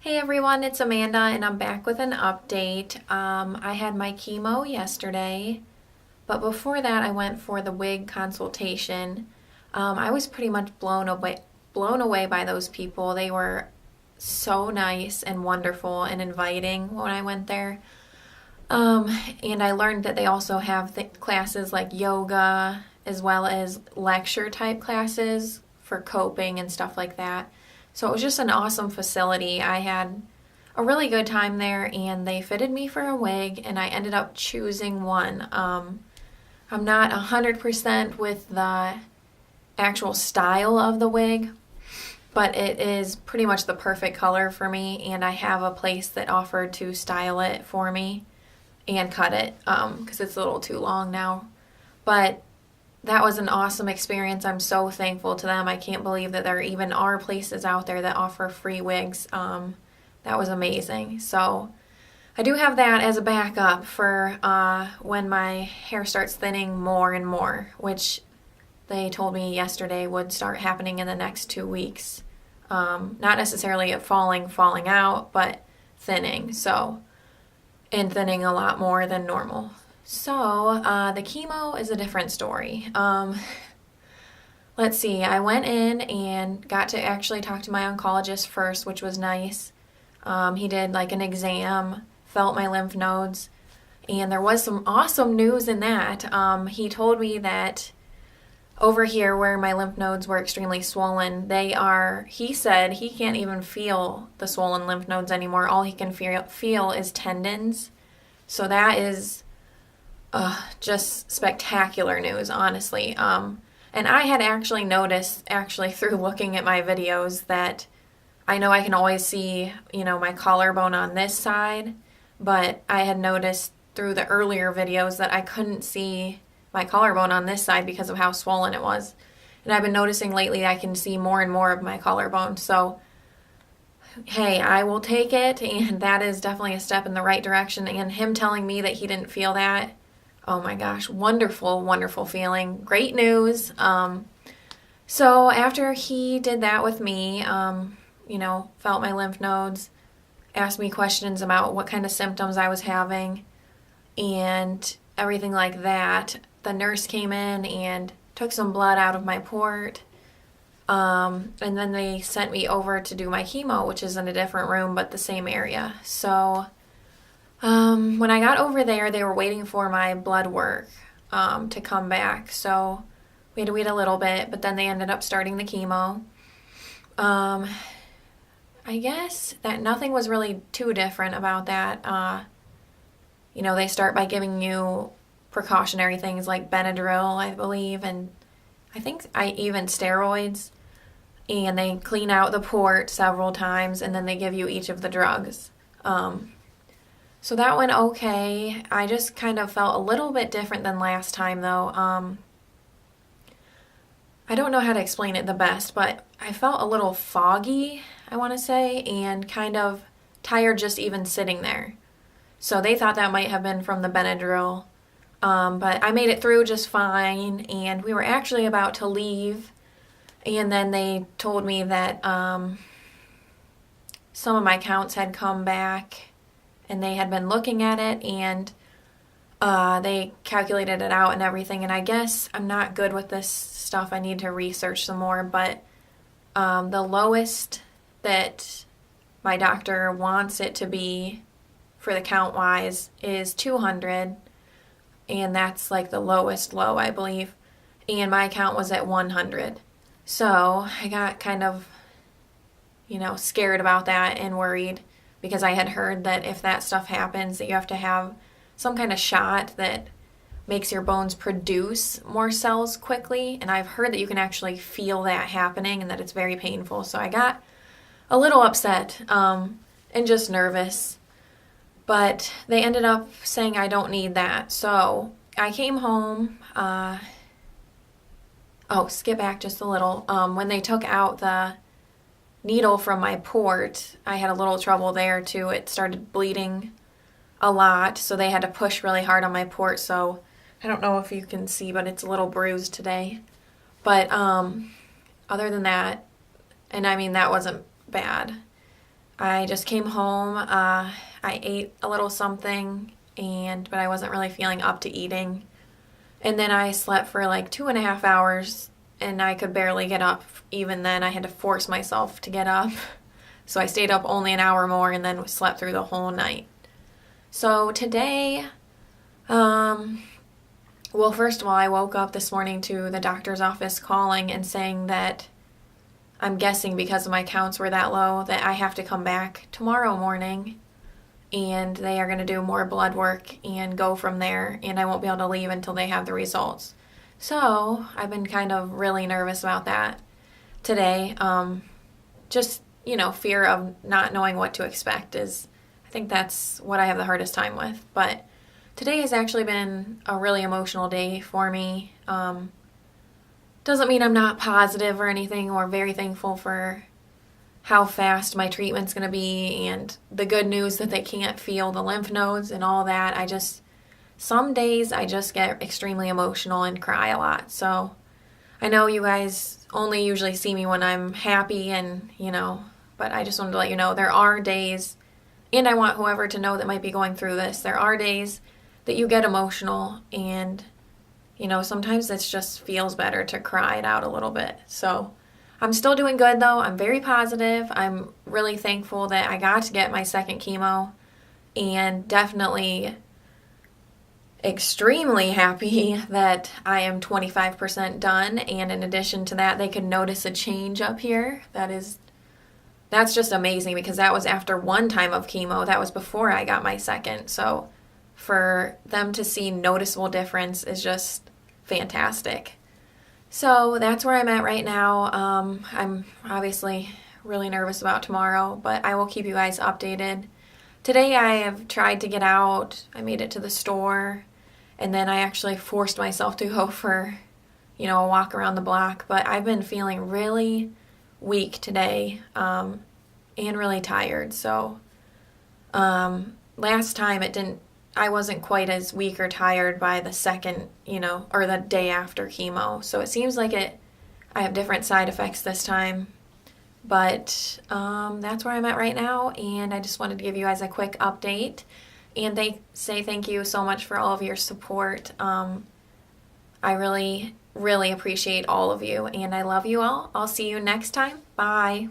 Hey everyone, it's Amanda and I'm back with an update. I had my chemo yesterday, but before that I went for the wig consultation. I was pretty much blown away by those people. They were so nice and wonderful and inviting when I went there. Um, and I learned that they also have classes like yoga as well as lecture type classes for coping and stuff like that. So it was just an awesome facility. I had a really good time there and they fitted me for a wig and I ended up choosing one. I'm not 100% with the actual style of the wig, but it is pretty much the perfect color for me and I have a place that offered to style it for me and cut it because it's a little too long now. But that was an awesome experience. I'm so thankful to them. I can't believe that there even are places out there that offer free wigs. That was amazing. So I do have that as a backup for when my hair starts thinning more and more, which they told me yesterday would start happening in the next 2 weeks. Not necessarily it falling out, but thinning. And thinning a lot more than normal. So, the chemo is a different story. Let's see, I went in and got to actually talk to my oncologist first, which was nice. He did like an exam, felt my lymph nodes, and there was some awesome news in that. He told me that over here where my lymph nodes were extremely swollen, he said he can't even feel the swollen lymph nodes anymore. All he can feel is tendons. So that is just spectacular news, honestly. And I had actually noticed, through looking at my videos, that I know I can always see, my collarbone on this side, but I had noticed through the earlier videos that I couldn't see my collarbone on this side because of how swollen it was. And I've been noticing lately I can see more and more of my collarbone. So, hey, I will take it, and that is definitely a step in the right direction. And him telling me that he didn't feel that, oh my gosh, wonderful, wonderful feeling. Great news. So after he did that with me, felt my lymph nodes, asked me questions about what kind of symptoms I was having, and everything like that. The nurse came in and took some blood out of my port, and then they sent me over to do my chemo, which is in a different room but the same area. So when I got over there, they were waiting for my blood work to come back. So we had to wait a little bit, but then they ended up starting the chemo. I guess that nothing was really too different about that. They start by giving you precautionary things like Benadryl, I believe, and I think even steroids. And they clean out the port several times, and then they give you each of the drugs. So that went okay. I just kind of felt a little bit different than last time, though. I don't know how to explain it the best, but I felt a little foggy, I want to say, and kind of tired just even sitting there. So they thought that might have been from the Benadryl. But I made it through just fine, and we were actually about to leave, and then they told me that some of my counts had come back, and they had been looking at it, and they calculated it out and everything, and I guess I'm not good with this stuff. I need to research some more, but the lowest that my doctor wants it to be for the count-wise is 200, and that's like the lowest low, I believe, and my count was at 100. So I got kind of, scared about that and worried because I had heard that if that stuff happens, that you have to have some kind of shot that makes your bones produce more cells quickly, and I've heard that you can actually feel that happening and that it's very painful. So I got a little upset and just nervous. But they ended up saying I don't need that. So I came home. Skip back just a little. When they took out the needle from my port, I had a little trouble there too. It started bleeding a lot, so they had to push really hard on my port. So I don't know if you can see, but it's a little bruised today. But other than that, and I mean that wasn't bad. I just came home. I ate a little something, but I wasn't really feeling up to eating. And then I slept for like 2.5 hours, and I could barely get up. Even then, I had to force myself to get up. So I stayed up only an hour more and then slept through the whole night. So today, well, first of all, I woke up this morning to the doctor's office calling and saying that I'm guessing because my counts were that low that I have to come back tomorrow morning, and they are going to do more blood work and go from there, and I won't be able to leave until they have the results. So I've been kind of really nervous about that today. Just, fear of not knowing what to expect I think that's what I have the hardest time with. But today has actually been a really emotional day for me. Doesn't mean I'm not positive or anything, or very thankful for how fast my treatment's going to be and the good news that they can't feel the lymph nodes and all that. Some days I just get extremely emotional and cry a lot. So I know you guys only usually see me when I'm happy but I just wanted to let you know there are days, and I want whoever to know that might be going through this, there are days that you get emotional, and sometimes it just feels better to cry it out a little bit. So I'm still doing good though. I'm very positive. I'm really thankful that I got to get my second chemo, and definitely extremely happy that I am 25% done. And in addition to that, they can notice a change up here. That's just amazing, because that was after one time of chemo. That was before I got my second. So for them to see noticeable difference is just fantastic. So that's where I'm at right now. I'm obviously really nervous about tomorrow, but I will keep you guys updated. Today I have tried to get out. I made it to the store, and then I actually forced myself to go for, a walk around the block. But I've been feeling really weak today, and really tired. So last time I wasn't quite as weak or tired by the second, or the day after chemo. So it seems like I have different side effects this time. But that's where I'm at right now, and I just wanted to give you guys a quick update and say thank you so much for all of your support. I really, really appreciate all of you, and I love you all. I'll see you next time. Bye.